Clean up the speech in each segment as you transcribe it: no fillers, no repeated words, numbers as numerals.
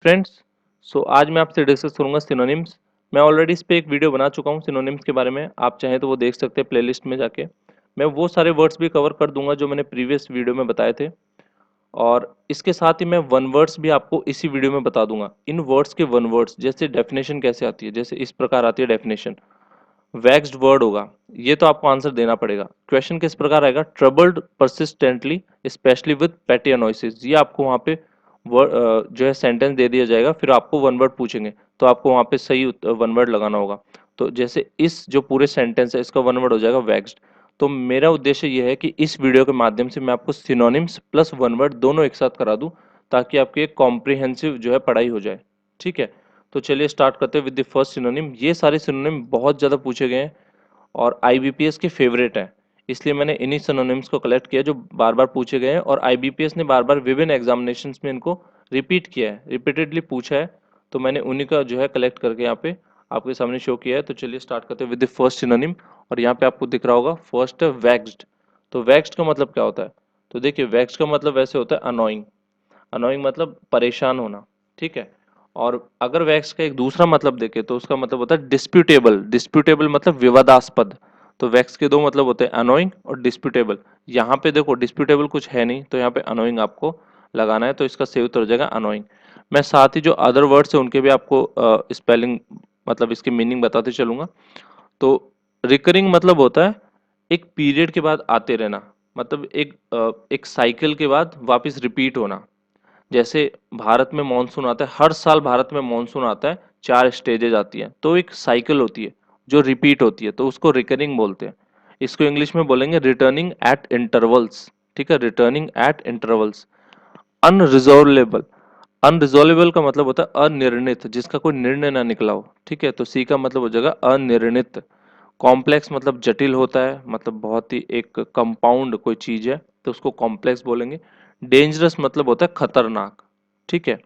Friends, आज मैं आपसे डिस्कस करूंगा सिनोनिम्स। मैं ऑलरेडी इस पे एक वीडियो बना चुका हूँ सिनोनिम्स के बारे में। आप चाहें तो वो देख सकते हैं प्लेलिस्ट में जाके। मैं वो सारे वर्ड्स भी कवर कर दूंगा जो मैंने प्रीवियस वीडियो में बताए थे, और इसके साथ ही मैं वन वर्ड्स भी आपको इसी वीडियो में बता दूंगा। इन वर्ड्स के वन वर्ड्स जैसे डेफिनेशन कैसे आती है, जैसे इस प्रकार आती है डेफिनेशन। वैक्स्ड वर्ड होगा, ये तो आपको आंसर देना पड़ेगा। क्वेश्चन किस प्रकार आएगा, ट्रबल्ड परसिस्टेंटली स्पेशली विद पेटी अनॉइसेस। ये आपको वहाँ पे जो है सेंटेंस दे दिया जाएगा, फिर आपको वन वर्ड पूछेंगे तो आपको वहाँ पे सही वन वर्ड लगाना होगा। तो जैसे इस जो पूरे सेंटेंस है इसका वन वर्ड हो जाएगा वैक्स्ड। तो मेरा उद्देश्य ये है कि इस वीडियो के माध्यम से मैं आपको सिनोनिम्स प्लस वन वर्ड दोनों एक साथ करा दूं, ताकि आपकी एक कॉम्प्रिहेंसिव जो है पढ़ाई हो जाए। ठीक है, तो चलिए स्टार्ट करते हैं विद द फर्स्ट सिनोनिम। ये सारे सिनोनिम बहुत ज़्यादा पूछे गए हैं और आईबीपीएस के फेवरेट हैं, इसलिए मैंने इन्हीं सिनोनिम्स को कलेक्ट किया जो बार बार पूछे गए हैं, और आईबीपीएस ने बार बार विभिन्न एग्जामिनेशंस में इनको रिपीट किया है, रिपीटेडली पूछा है। तो मैंने उन्हीं का जो है कलेक्ट करके यहाँ पे आपके सामने शो किया है। तो चलिए स्टार्ट करते हैं विद द फर्स्ट सिनोनिम। और यहाँ पे आपको दिख रहा होगा फर्स्ट है वैक्स्ड। तो वैक्स्ड का मतलब क्या होता है, तो देखिए वैक्स्ड का मतलब वैसे होता है अनोइंग। अनोइंग मतलब परेशान होना। ठीक है, और अगर वैक्स का एक दूसरा मतलब देखें तो उसका मतलब होता है डिस्प्यूटेबल। डिस्प्यूटेबल मतलब विवादास्पद। तो वैक्स के दो मतलब होते हैं, अनोइंग और डिस्प्यूटेबल। यहाँ पे देखो डिस्प्यूटेबल कुछ है नहीं, तो यहाँ पे अनोइंग आपको लगाना है, तो इसका सही उत्तर हो जाएगा अनोइंग। मैं साथ ही जो अदर वर्ड्स है उनके भी आपको स्पेलिंग मतलब इसकी मीनिंग बताते चलूंगा। तो रिकरिंग मतलब होता है एक पीरियड के बाद आते रहना, मतलब एक साइकिल के बाद वापस रिपीट होना। जैसे भारत में मॉनसून आता है, हर साल भारत में मॉनसून आता है, 4 स्टेजेज आती हैं, तो एक साइकिल होती है जो रिपीट होती है, तो उसको रिकरिंग बोलते हैं। इसको इंग्लिश में बोलेंगे रिटर्निंग एट इंटरवल्स। ठीक है, रिटर्निंग एट इंटरवल्स। अनरिजोल्वेबल। अनरिजोल्वेबल का मतलब होता है अनिर्णित, जिसका कोई निर्णय ना निकला हो। ठीक है, तो सी का मतलब हो जाएगा अनिर्णित। कॉम्प्लेक्स मतलब जटिल होता है, मतलब बहुत ही एक कंपाउंड कोई चीज है, तो उसको कॉम्प्लेक्स बोलेंगे। डेंजरस मतलब होता है खतरनाक। ठीक है,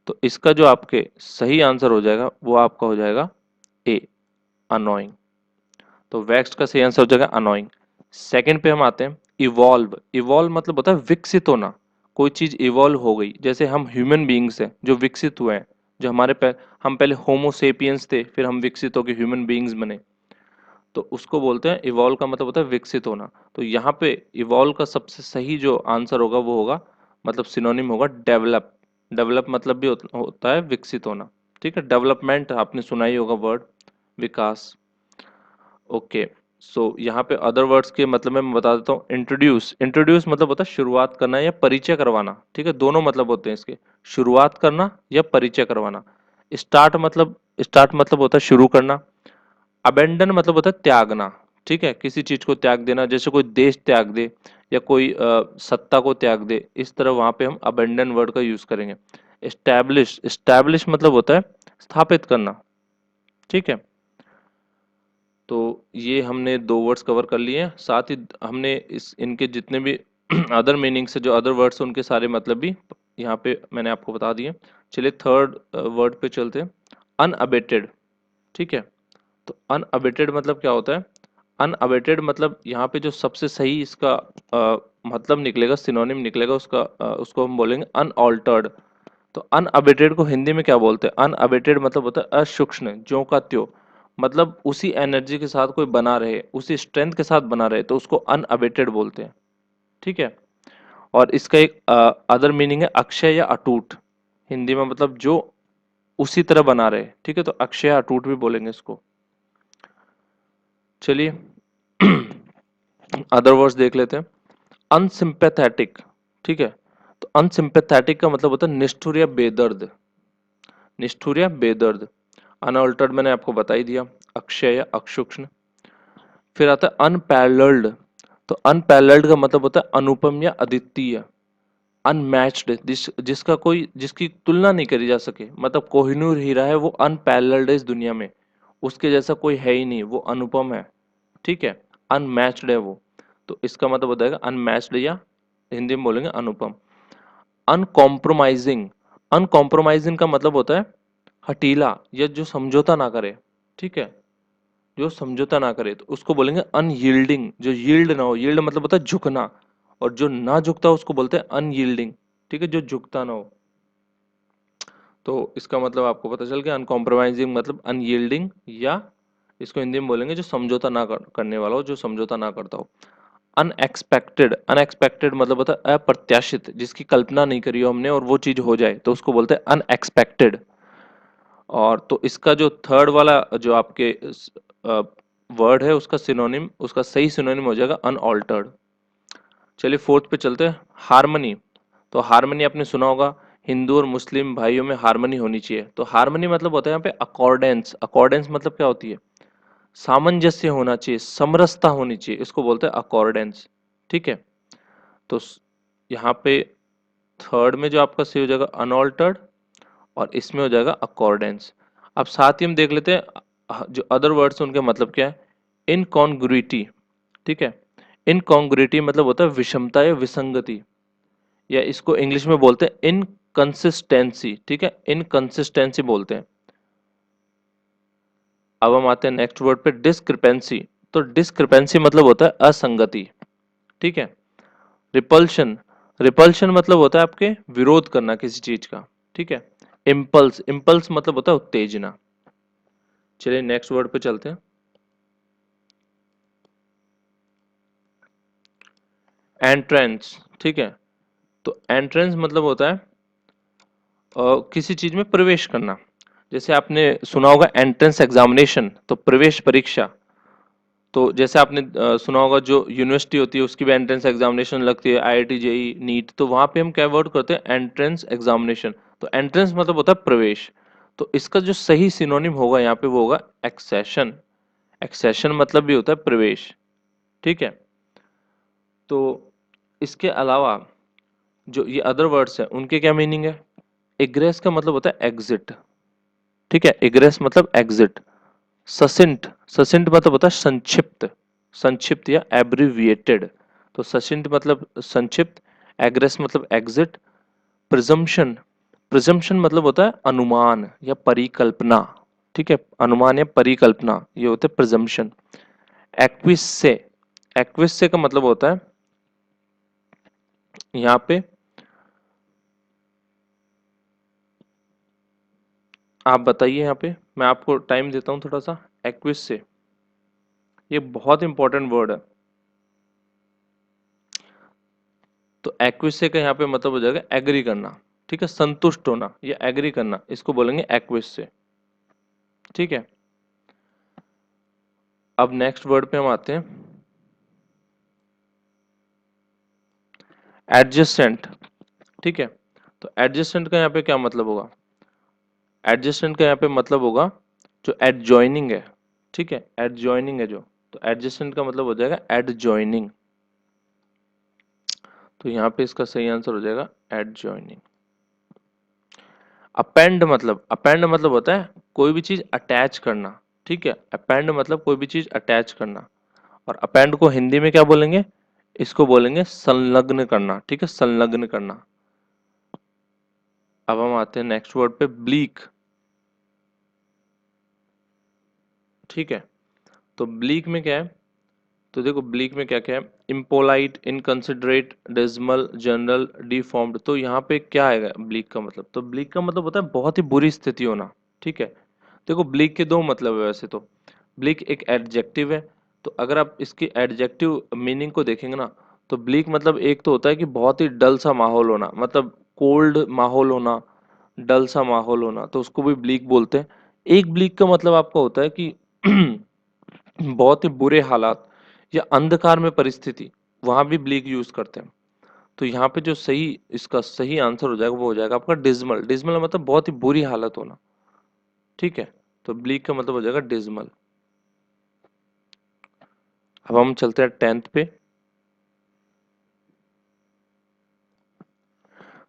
तो इसका जो आपके सही आंसर हो जाएगा वो आपका हो जाएगा ए, अनोइंग। तो वैक्स्ड का सही आंसर हो जाएगा अनोइंग। सेकंड पे हम आते हैं इवॉल्व। इवॉल्व मतलब होता है विकसित होना। कोई चीज इवॉल्व हो गई, जैसे हम ह्यूमन बीइंग्स हैं जो विकसित हुए हैं। जो हम पहले होमोसेपियंस थे, फिर हम विकसित होकर ह्यूमन बीइंग्स बने, तो उसको बोलते हैं इवॉल्व का मतलब होता है विकसित होना। तो यहाँ पे इवॉल्व का सबसे सही जो आंसर होगा वो होगा, मतलब सिनोनिम होगा डेवलप। डेवलप मतलब भी होता है विकसित होना। ठीक है, डेवलपमेंट आपने सुना ही होगा वर्ड, विकास। ओके, सो यहाँ पे अदर वर्ड्स के मतलब मैं बता देता हूँ। इंट्रोड्यूस। इंट्रोड्यूस मतलब होता है शुरुआत करना या परिचय करवाना। ठीक है, दोनों मतलब होते हैं इसके, शुरुआत करना या परिचय करवाना। स्टार्ट मतलब होता है शुरू करना। अबेंडन मतलब होता है त्यागना। ठीक है, किसी चीज को त्याग देना, जैसे कोई देश त्याग दे या कोई सत्ता को त्याग दे, इस तरह वहां पे हम अबेंडन वर्ड का यूज करेंगे। एस्टैब्लिश। एस्टैब्लिश मतलब होता है स्थापित करना। ठीक है, तो ये हमने दो वर्ड्स कवर कर लिए हैं, साथ ही हमने इस इनके जितने भी अदर मीनिंग्स है, जो अदर वर्ड्स हैं उनके सारे मतलब भी यहाँ पे मैंने आपको बता दिए। चलिए थर्ड वर्ड पे चलते हैं, अनअबेटेड। ठीक है, तो अनअबेटेड मतलब क्या होता है, अनअबेटेड मतलब यहाँ पे जो सबसे सही इसका मतलब निकलेगा, सिनोनिम निकलेगा उसका, उसको हम बोलेंगे अनऑल्टर्ड। तो अनअबेटेड को हिंदी में क्या बोलते हैं, अनअबेटेड मतलब होता है असूक्ष्म, ज्यों का त्यों। मतलब उसी एनर्जी के साथ कोई बना रहे, उसी स्ट्रेंथ के साथ बना रहे, तो उसको अनअबेटेड बोलते हैं। ठीक है, और इसका एक अदर मीनिंग है अक्षय या अटूट। हिंदी में मतलब जो उसी तरह बना रहे। ठीक है, तो अक्षय अटूट भी बोलेंगे इसको। चलिए अदर वर्ड्स देख लेते हैं। अनसिंपैथेटिक। ठीक है, तो अनसिंपैथेटिक का मतलब होता है निष्ठुर या बेदर्द। निष्ठुर या बेदर्द। अनअल्टर्ड मैंने आपको बता ही दिया, अक्षय या अक्षुक्ष्ण। फिर आता है अनपैरेलल्ड। तो अनपैरेलल्ड का मतलब होता है अनुपम या अद्वितीय। अनमैच्ड, जिसकी तुलना नहीं करी जा सके, मतलब कोहिनूर हीरा है, वो अनपैरेलल्ड है इस दुनिया में, उसके जैसा कोई है ही नहीं, वो अनुपम है। ठीक है, अनमैच्ड है वो, तो इसका मतलब हो जाएगा अनमैच्ड, या हिंदी में बोलेंगे अनुपम। अनकॉम्प्रोमाइजिंग। अनकॉम्प्रोमाइजिंग का मतलब होता है हठीला, या जो समझौता ना करे। ठीक है, जो समझौता ना करे, तो उसको बोलेंगे अनयील्डिंग, जो यील्ड ना हो। यील्ड मतलब होता है झुकना, और जो ना झुकता हो उसको बोलते हैं अनयील्डिंग। ठीक है, जो झुकता ना हो। तो इसका मतलब आपको पता चल गया। अनकॉम्प्रोमाइजिंग मतलब अनयील्डिंग, या इसको हिंदी में बोलेंगे जो समझौता ना करने वाला हो, जो समझौता ना करता हो। अनएक्सपेक्टेड, अनएक्सपेक्टेड मतलब होता है अप्रत्याशित, जिसकी कल्पना नहीं करी हो हमने और वो चीज हो जाए तो उसको बोलते हैं अनएक्सपेक्टेड। और तो इसका जो थर्ड वाला जो आपके वर्ड है उसका सिनोनिम, उसका सही सिनोनिम हो जाएगा अनऑल्टर्ड। चलिए फोर्थ पे चलते हैं, हार्मनी। तो हार्मनी आपने सुना होगा, हिंदू और मुस्लिम भाइयों में हार्मनी होनी चाहिए। तो हार्मनी मतलब होता है यहाँ पे अकॉर्डेंस। अकॉर्डेंस मतलब क्या होती है, सामंजस्य होना चाहिए, समरसता होनी चाहिए, इसको बोलते हैं अकॉर्डेंस। ठीक है, तो यहाँ पे थर्ड में जो आपका सही हो जाएगा अनऑल्टर्ड, और इसमें हो जाएगा अकॉर्डेंस। अब साथ ही हम देख लेते हैं जो अदर वर्ड्स उनके मतलब क्या है। इनकॉन्ग्रुइटी, ठीक है, इनकॉन्ग्रुइटी मतलब होता है विषमता या विसंगति, या इसको इंग्लिश में बोलते हैं इनकंसिस्टेंसी। ठीक है, इनकंसिस्टेंसी बोलते हैं। अब हम आते हैं नेक्स्ट वर्ड पे, डिस्क्रिपेंसी। तो डिस्क्रिपेंसी मतलब होता है असंगति। ठीक है, रिपल्शन, रिपल्शन मतलब होता है आपके विरोध करना किसी चीज का। ठीक है, इम्पल्स, इम्पल्स मतलब होता है उत्तेजना। चलिए नेक्स्ट वर्ड पे चलते हैं, एंट्रेंस। ठीक है, तो एंट्रेंस मतलब होता है किसी चीज में प्रवेश करना। जैसे आपने सुना होगा एंट्रेंस एग्जामिनेशन, तो प्रवेश परीक्षा। तो जैसे आपने सुना होगा जो यूनिवर्सिटी होती है उसकी भी एंट्रेंस एग्जामिनेशन लगती है, आईआईटी, जेई, नीट, तो वहां पे हम क्या वर्ड करते हैं, एंट्रेंस एग्जामिनेशन। तो एंट्रेंस मतलब होता है प्रवेश। तो इसका जो सही सिनोनिम होगा यहाँ पे वो होगा एक्सेशन। एक्सेशन मतलब भी होता है प्रवेश। ठीक है, तो इसके अलावा जो ये अदर वर्ड्स हैं उनके क्या मीनिंग है। एग्रेस का मतलब होता है एग्जिट। ठीक है, एग्रेस मतलब एग्जिट। ससिंट, ससिंट मतलब होता है संक्षिप्त, संक्षिप्त या एब्रिविएटेड। तो ससिंट मतलब संक्षिप्त, एग्रेस मतलब एग्जिट। प्रिजम्पशन, प्रिजम्पशन मतलब होता है अनुमान या परिकल्पना। ठीक है, अनुमान या परिकल्पना, ये होते हैं प्रिजम्पशन। एक्विस से, एक्विस से का मतलब होता है यहाँ पे, आप बताइए यहाँ पे, मैं आपको टाइम देता हूँ थोड़ा सा। एक्विस से, ये बहुत इंपॉर्टेंट वर्ड है। तो एक्विसे का यहाँ पे मतलब हो जाएगा एग्री करना। ठीक है, संतुष्ट होना या एग्री करना, इसको बोलेंगे एक्विस से। ठीक है, अब नेक्स्ट वर्ड पे हम आते हैं, एडजस्टेंट। ठीक है, तो एडजस्टेंट का यहाँ पे क्या मतलब होगा, एडजस्टेंट का यहाँ पे मतलब होगा जो एडजॉइनिंग है। ठीक है, एडजॉइनिंग है जो, तो एडजस्टेंट का मतलब हो जाएगा एडजॉइनिंग। तो यहाँ पे इसका सही आंसर हो जाएगा एडजॉइनिंग। अपेंड मतलब, अपेंड मतलब होता है कोई भी चीज अटैच करना। ठीक है, अपेंड मतलब कोई भी चीज अटैच करना। और अपेंड को हिंदी में क्या बोलेंगे, इसको बोलेंगे संलग्न करना। ठीक है, संलग्न करना। अब हम आते हैं नेक्स्ट वर्ड पे, ब्लीक। ठीक है, तो ब्लीक में क्या है, तो देखो ब्लीक में क्या क्या है, impolite, inconsiderate, dismal, general, deformed. तो यहाँ पे क्या आएगा ब्लीक का मतलब, तो ब्लीक का मतलब होता है बहुत ही बुरी स्थिति होना। ठीक है, देखो ब्लीक के दो मतलब है वैसे तो। ब्लीक एक एडजेक्टिव है, तो अगर आप इसकी एडजेक्टिव मीनिंग को देखेंगे ना, तो ब्लीक मतलब एक तो होता है कि बहुत ही डल सा माहौल होना, मतलब कोल्ड माहौल होना, डल सा माहौल होना, तो उसको भी ब्लीक बोलते हैं। एक ब्लीक का मतलब आपका होता है कि बहुत ही बुरे हालात या अंधकार में परिस्थिति, वहां भी ब्लीक यूज करते हैं। तो यहाँ पे जो सही, इसका सही आंसर हो जाएगा वो हो जाएगा आपका डिसमल। डिसमल मतलब बहुत ही बुरी हालत होना। ठीक है, तो ब्लीक का मतलब हो जाएगा डिसमल। अब हम चलते हैं टेंथ पे।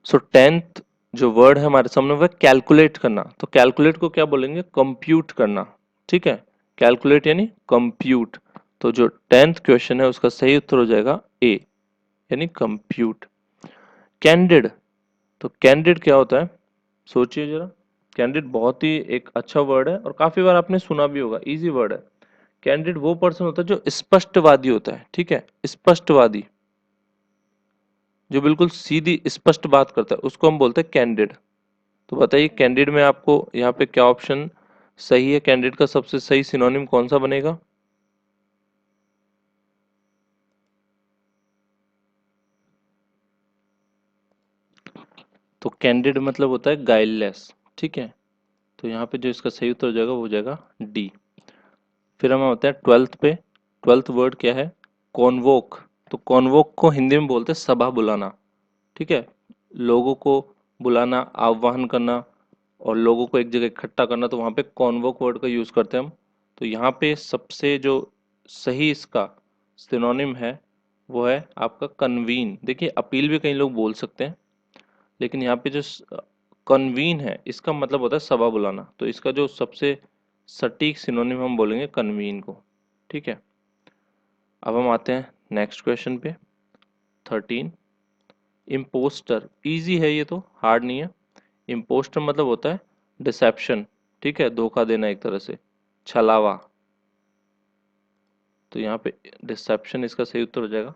सो टेंथ जो वर्ड है हमारे सामने वो है कैलकुलेट करना। तो कैलकुलेट को क्या बोलेंगे, कंप्यूट करना। ठीक है, कैलकुलेट यानी कंप्यूट। तो जो टेंथ क्वेश्चन है उसका सही उत्तर हो जाएगा ए, यानी कंप्यूट। कैंडिड, तो कैंडिड क्या होता है, सोचिए जरा। कैंडिड बहुत ही एक अच्छा वर्ड है और काफी बार आपने सुना भी होगा, इजी वर्ड है। कैंडिड वो पर्सन होता है जो स्पष्टवादी होता है। ठीक है, स्पष्टवादी, जो बिल्कुल सीधी स्पष्ट बात करता है, उसको हम बोलते हैं कैंडिड। तो बताइए कैंडिड में आपको यहाँ पे क्या ऑप्शन सही है, कैंडिड का सबसे सही सिनोनिम कौन सा बनेगा? तो कैंडिड मतलब होता है गाइललेस, ठीक है। तो यहाँ पे जो इसका सही उत्तर हो जाएगा वो हो जाएगा डी। फिर हम आते हैं ट्वेल्थ पे। ट्वेल्थ वर्ड क्या है? कॉन्वोक। तो कॉन्वोक को हिंदी में बोलते हैं सभा बुलाना, ठीक है। लोगों को बुलाना, आह्वान करना और लोगों को एक जगह इकट्ठा करना, तो वहाँ पे कॉन्वोक वर्ड का यूज़ करते हैं हम। तो यहाँ पे सबसे जो सही इसका सिनोनिम है वो है आपका कन्वीन। देखिए अपील भी कई लोग बोल सकते हैं, लेकिन यहाँ पे जो कन्वीन है इसका मतलब होता है सभा बुलाना। तो इसका जो सबसे सटीक सिनोनिम हम बोलेंगे कन्वीन को, ठीक है। अब हम आते हैं नेक्स्ट क्वेश्चन पे। 13। इम्पोस्टर, इजी है ये, तो हार्ड नहीं है। इम्पोस्टर मतलब होता है डिसेप्शन, ठीक है, धोखा देना एक तरह से, छलावा। तो यहाँ पे डिसेप्शन इसका सही उत्तर हो जाएगा।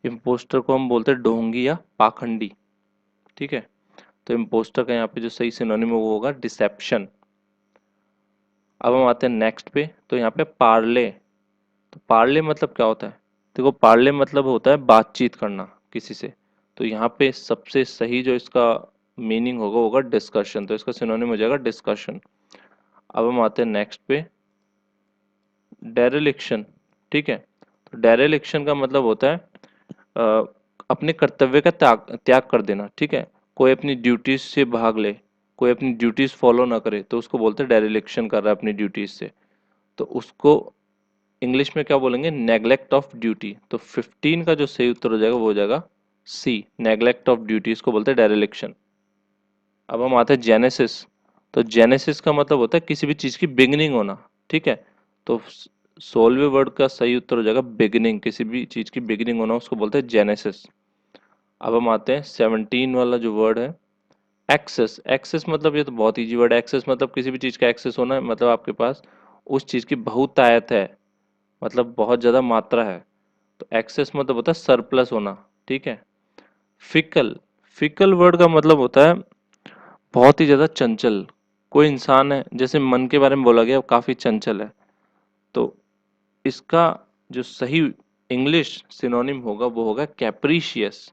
इम्पोस्टर को हम बोलते हैं ढोंगी या पाखंडी, ठीक है। तो इम्पोस्टर का यहाँ पे जो सही सिनोनिम है वो होगा डिसेप्शन। अब हम आते हैं नेक्स्ट पे। तो यहाँ पे पार्ले। तो पार्ले मतलब क्या होता है? देखो पार्ले मतलब होता है बातचीत करना किसी से। तो यहाँ पे सबसे सही जो इसका मीनिंग होगा होगा डिस्कशन। तो इसका सिनोनिम हो जाएगा डिस्कशन। अब हम आते हैं नेक्स्ट पे, डेरेलिक्शन, ठीक है। तो डेरेलिक्शन का मतलब होता है अ, अपने कर्तव्य का त्याग त्याग कर देना, ठीक है। कोई अपनी ड्यूटीज से भाग ले, कोई अपनी ड्यूटीज फॉलो ना करे, तो उसको बोलते हैं डेरेलिक्शन कर रहा है अपनी ड्यूटीज से। तो उसको इंग्लिश में क्या बोलेंगे? Neglect of duty. तो 15 का जो सही उत्तर हो जाएगा वो हो जाएगा सी, नेग्लेक्ट ऑफ ड्यूटी, इसको बोलते हैं डेरेलिक्शन। अब हम आते हैं जेनेसिस। तो जेनेसिस का मतलब होता है किसी भी चीज की बिगिनिंग होना, ठीक है। तो 16वें वर्ड का सही उत्तर हो जाएगा बिगिनिंग, किसी भी चीज की बिगिनिंग होना उसको बोलते हैं जेनेसिस। अब हम आते हैं 17 वाला जो वर्ड है एक्सेस। एक्सेस मतलब ये तो बहुत इजी वर्ड है। एक्सेस मतलब किसी भी चीज का एक्सेस होना, मतलब आपके पास उस चीज की बहुतायत है, मतलब बहुत ज्यादा मात्रा है। तो एक्सेस मतलब होता है सरप्लस होना, ठीक है। फिकल, फिकल वर्ड का मतलब होता है बहुत ही ज्यादा चंचल। कोई इंसान है, जैसे मन के बारे में बोला गया, वो काफी चंचल है। तो इसका जो सही इंग्लिश सिनोनिम होगा वो होगा कैप्रीशियस,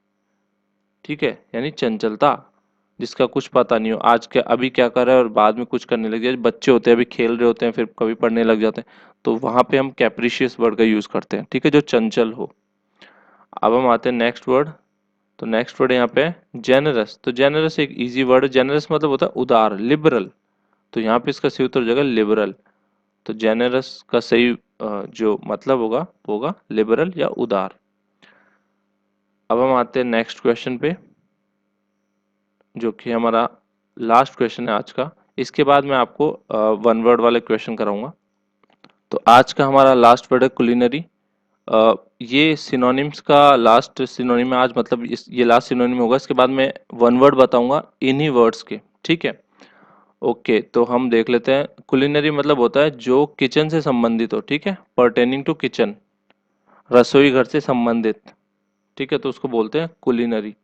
ठीक है, यानी चंचलता, जिसका कुछ पता नहीं हो आज क्या अभी क्या कर रहा है और बाद में कुछ करने लग जाए। बच्चे होते हैं अभी खेल रहे होते हैं फिर कभी पढ़ने लग जाते हैं, तो वहां पे हम कैप्रीशियस वर्ड का यूज करते हैं, ठीक है, जो चंचल हो। अब हम आते हैं नेक्स्ट वर्ड। तो नेक्स्ट वर्ड यहाँ पे जेनरस। तो जेनरस एक इजी वर्ड है। जेनरस मतलब होता है उदार, लिबरल। तो यहाँ पे इसका सही उत्तर हो जाएगा लिबरल। तो जेनरस का सही जो मतलब होगा वो होगा लिबरल या उदार। अब हम आते हैं नेक्स्ट क्वेश्चन पे, जो कि हमारा लास्ट क्वेश्चन है आज का। इसके बाद मैं आपको वन वर्ड वाले क्वेश्चन कराऊंगा। तो आज का हमारा लास्ट वर्ड है कुलिनरी। ये सिनोनिम्स का लास्ट सिनोनिम है आज, मतलब ये लास्ट सिनोनिम होगा। इसके बाद मैं वन वर्ड बताऊंगा इन्हीं वर्ड्स के, ठीक है। ओके, तो हम देख लेते हैं। कुलिनरी मतलब होता है जो किचन से संबंधित हो, ठीक है, पर्टेनिंग टू किचन, रसोई घर से संबंधित, ठीक है, तो उसको बोलते हैं कुलिनरी।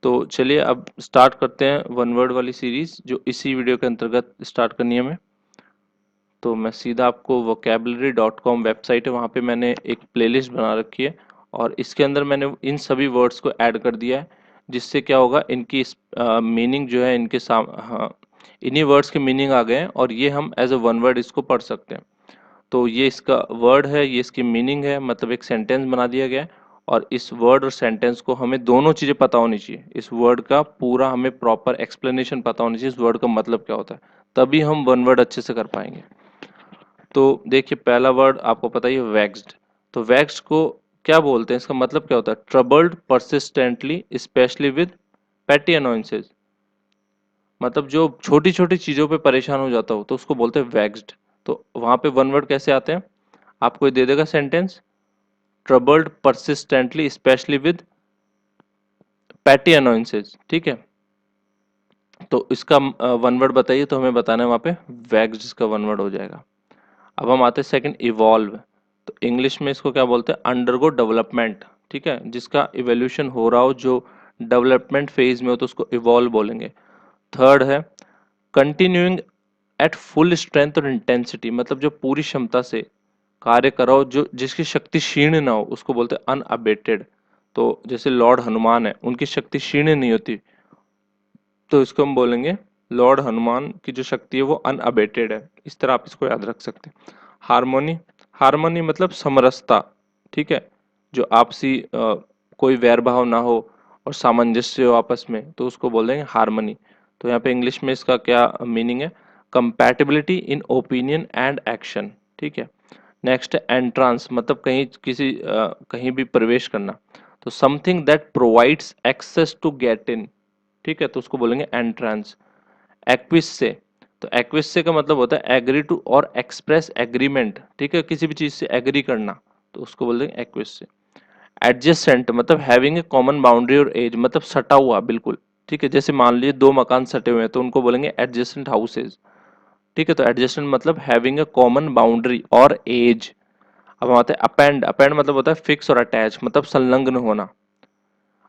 तो चलिए अब स्टार्ट करते हैं वन वर्ड वाली सीरीज, जो इसी वीडियो के अंतर्गत स्टार्ट करनी है हमें। तो मैं सीधा आपको vocabulary.com वेबसाइट है, वहाँ पे मैंने एक प्लेलिस्ट बना रखी है और इसके अंदर मैंने इन सभी वर्ड्स को ऐड कर दिया है, जिससे क्या होगा, इनकी मीनिंग जो है इनके हाँ, इन्हीं वर्ड्स के मीनिंग आ गए हैं और ये हम एज अ वन वर्ड इसको पढ़ सकते हैं। तो ये इसका वर्ड है, ये इसकी मीनिंग है, मतलब एक सेंटेंस बना दिया गया है। और इस वर्ड और सेंटेंस को हमें दोनों चीज़ें पता होनी चाहिए। इस वर्ड का पूरा हमें प्रॉपर एक्सप्लेनेशन पता होनी चाहिए, इस वर्ड का मतलब क्या होता है, तभी हम वन वर्ड अच्छे से कर पाएंगे। तो देखिए पहला वर्ड आपको पता ही है, वैक्स्ड। तो वैक्स्ड को क्या बोलते हैं, इसका मतलब क्या होता है? ट्रबल्ड परसिस्टेंटली स्पेशली विद पेटी अनोइंसेस। मतलब जो छोटी छोटी चीजों पे परेशान हो जाता हो तो उसको बोलते हैं वैक्स्ड। तो वहां पे वन वर्ड कैसे आते हैं? आपको ये दे देगा sentence, troubled persistently specially with पेटी अनोइंसेस, ठीक है। तो इसका वन वर्ड बताइए, तो हमें बताना है वहां पे वैक्स्ड, इसका वन वर्ड हो जाएगा। अब हम आते हैं सेकंड, इवॉल्व। तो इंग्लिश में इसको क्या बोलते हैं? अंडरगो डेवलपमेंट, ठीक है, जिसका इवोल्यूशन हो रहा हो, जो डेवलपमेंट फेज में हो तो उसको इवॉल्व बोलेंगे। थर्ड है कंटिन्यूइंग एट फुल स्ट्रेंथ और इंटेंसिटी, मतलब जो पूरी क्षमता से कार्य कराओ, जो जिसकी शक्ति क्षीण ना हो, उसको बोलते हैं अनअबेटेड। तो जैसे लॉर्ड हनुमान है, उनकी शक्ति क्षीण नहीं होती, तो इसको हम बोलेंगे लॉर्ड हनुमान की जो शक्ति है वो अनअबेटेड है। इस तरह आप इसको याद रख सकते हैं। हार्मोनी, हार्मोनी मतलब समरसता, ठीक है, जो आपसी कोई वैर भाव ना हो और सामंजस्य हो आपस में, तो उसको बोल देंगे हार्मनी। तो यहाँ पे इंग्लिश में इसका क्या मीनिंग है, compatibility in opinion and action, ठीक है। नेक्स्ट है एंट्रांस, मतलब कहीं किसी कहीं भी प्रवेश करना, तो something that provides access to get in, ठीक है, तो उसको बोलेंगे एंट्रेंस। एक्विस से, तो एक्विस से का मतलब होता है एग्री टू और एक्सप्रेस एग्रीमेंट, ठीक है, किसी भी चीज से एग्री करना, तो उसको बोल देंगे एक्विस से। एडजेसेंट मतलब हैविंग ए कॉमन बाउंड्री और एज, मतलब सटा हुआ बिल्कुल, ठीक है, जैसे मान लीजिए दो मकान सटे हुए हैं तो उनको बोलेंगे एडजेसेंट हाउसेज, ठीक है। तो एडजेसेंट मतलब हैविंग ए कॉमन बाउंड्री और एज। अब हम आते हैं अपेंड, अपेंड मतलब होता है फिक्स और अटैच, मतलब संलग्न होना।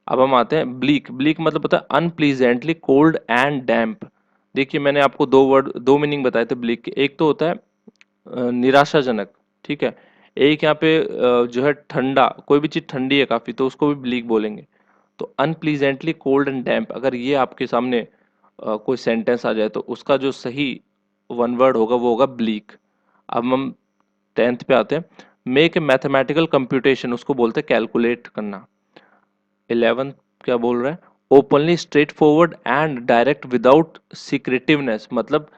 अब हम आते हैं ब्लीक, ब्लीक मतलब होता है अनप्लीजेंटली कोल्ड एंड डैम्प। देखिए मैंने आपको दो वर्ड, दो मीनिंग बताए थे ब्लीक के, एक तो होता है निराशाजनक, ठीक है, एक यहाँ पे जो है ठंडा, कोई भी चीज ठंडी है काफी तो उसको भी ब्लीक बोलेंगे। तो अनप्लीजेंटली कोल्ड एंड डैम्प, अगर ये आपके सामने कोई सेंटेंस आ जाए तो उसका जो सही वन वर्ड होगा वो होगा ब्लीक। अब हम टेंथ पे आते हैं, मेक ए मैथमेटिकल कंप्यूटेशन, उसको बोलते हैं कैलकुलेट करना। 11 क्या बोल रहा है, openly straightforward and direct without secretiveness, मतलब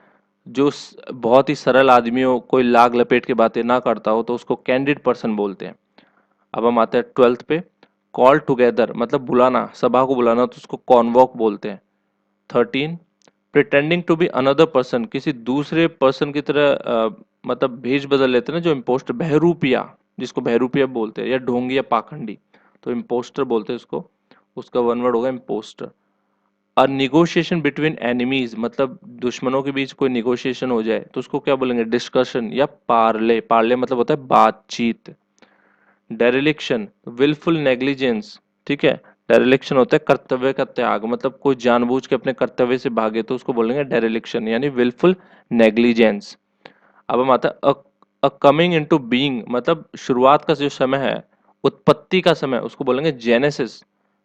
जो बहुत ही सरल आदमी हो, कोई लाग लपेट के बातें ना करता हो, तो उसको कैंडिड पर्सन बोलते हैं। अब हम आते हैं 12th पे, कॉल टुगेदर मतलब बुलाना, सभा को बुलाना, तो उसको कॉन्वॉक बोलते हैं। 13 pretending to be another person, किसी दूसरे पर्सन की तरह मतलब भेष बदल लेते हैं ना, जो इम्पोस्टर, बहरूपिया, जिसको बहरूपिया बोलते हैं, या ढोंगी या पाखंडी, तो इम्पोस्टर बोलते हैं उसको, उसका वन वर्ड होगा इम्पोस्टर। और निगोशिएशन बिटवीन एनिमीज, मतलब दुश्मनों के बीच कोई निगोशिएशन हो जाए तो उसको क्या बोलेंगे, डिस्कशन या पार्ले, पार्ले मतलब होता है बातचीत। डेरिलिक्शन, विलफुल नेग्लिजेंस, ठीक है, डेरिलिक्शन होता है कर्तव्य का त्याग, मतलब कोई जानबूझ के अपने कर्तव्य से भागे तो उसको बोलेंगे डेरिलिक्शन यानी विलफुल नेग्लिजेंस। अब हम आता है अ कमिंग इनटू बीइंग, मतलब शुरुआत का जो समय है, उत्पत्ति का समय, उसको बोलेंगे जेनेसिस,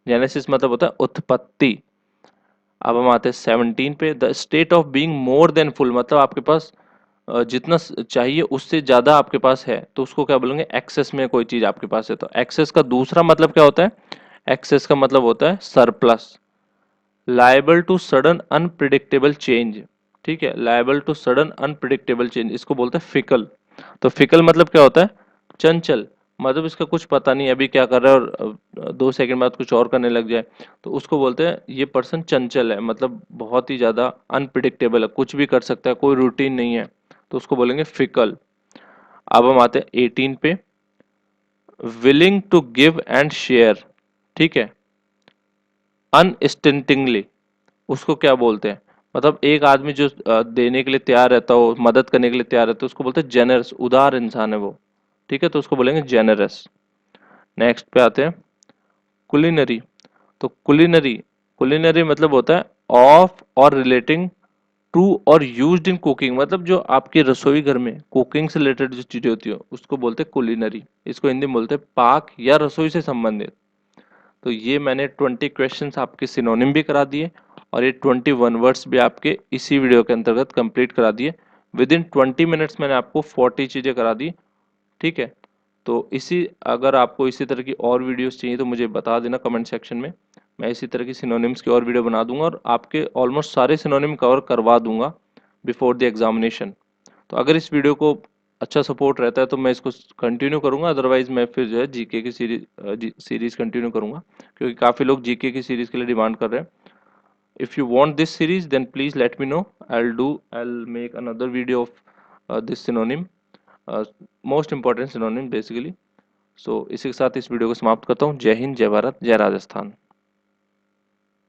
जेनेसिस मतलब होता है उत्पत्ति। अब हम आते हैं 17 पे, the state of being more than full, मतलब आपके पास जितना चाहिए उससे ज्यादा आपके पास है, तो उसको क्या बोलेंगे, एक्सेस में कोई चीज आपके पास है। तो एक्सेस का दूसरा मतलब क्या होता है, एक्सेस का मतलब होता है surplus. Liable to sudden unpredictable change, ठीक है, liable to sudden unpredictable change, इसको बोलते हैं फिकल। तो फिकल मतलब क्या होता है, चंचल, मतलब इसका कुछ पता नहीं अभी क्या कर रहा है और 2 सेकंड बाद कुछ और करने लग जाए, तो उसको बोलते हैं ये पर्सन चंचल है, मतलब बहुत ही ज्यादा अनप्रिडिक्टेबल है, कुछ भी कर सकता है, कोई रूटीन नहीं है, तो उसको बोलेंगे फिकल। अब हम आते हैं 18 पे, willing to give and share, ठीक है, अनस्टिंटिंगली, उसको क्या बोलते हैं, मतलब एक आदमी जो देने के लिए तैयार रहता हो, मदद करने के लिए तैयार रहता है, उसको बोलते हैं जेनरस, उदार इंसान है वो, ठीक है, तो उसको बोलेंगे जेनरस। नेक्स्ट पे आते हैं कुलिनरी। तो कुलिनरी, कुलिनरी मतलब होता है ऑफ और रिलेटिंग टू और यूज्ड इन कुकिंग, मतलब जो आपके रसोई घर में कुकिंग से रिलेटेड जो चीजें होती है उसको बोलते हैं कुलिनरी, इसको हिंदी में बोलते हैं पाक या रसोई से संबंधित। तो ये मैंने 20 क्वेश्चंस आपके सिनोनिम भी करा दिए और ये 21 वर्ड्स भी आपके इसी वीडियो के अंतर्गत कंप्लीट करा दिए। विद इन 20 मिनट्स मैंने आपको 40 चीज़ें करा दी, ठीक है। तो इसी, अगर आपको इसी तरह की और वीडियोस चाहिए तो मुझे बता देना कमेंट सेक्शन में, मैं इसी तरह की सिनोनिम्स की और वीडियो बना दूंगा और आपके ऑलमोस्ट सारे सिनोनिम कवर करवा दूंगा बिफोर द एग्जामिनेशन। तो अगर इस वीडियो को अच्छा सपोर्ट रहता है तो मैं इसको कंटिन्यू करूंगा, अदरवाइज मैं फिर जो है जीके की सीरीज कंटिन्यू करूंगा, क्योंकि काफ़ी लोग जीके की सीरीज के लिए डिमांड कर रहे हैं। If you want this series then please let me know, I will make another video of this synonym, most important synonym basically. So इसी के साथ इस वीडियो को समाप्त करता हूँ। जय हिंद, जय भारत, जय राजस्थान।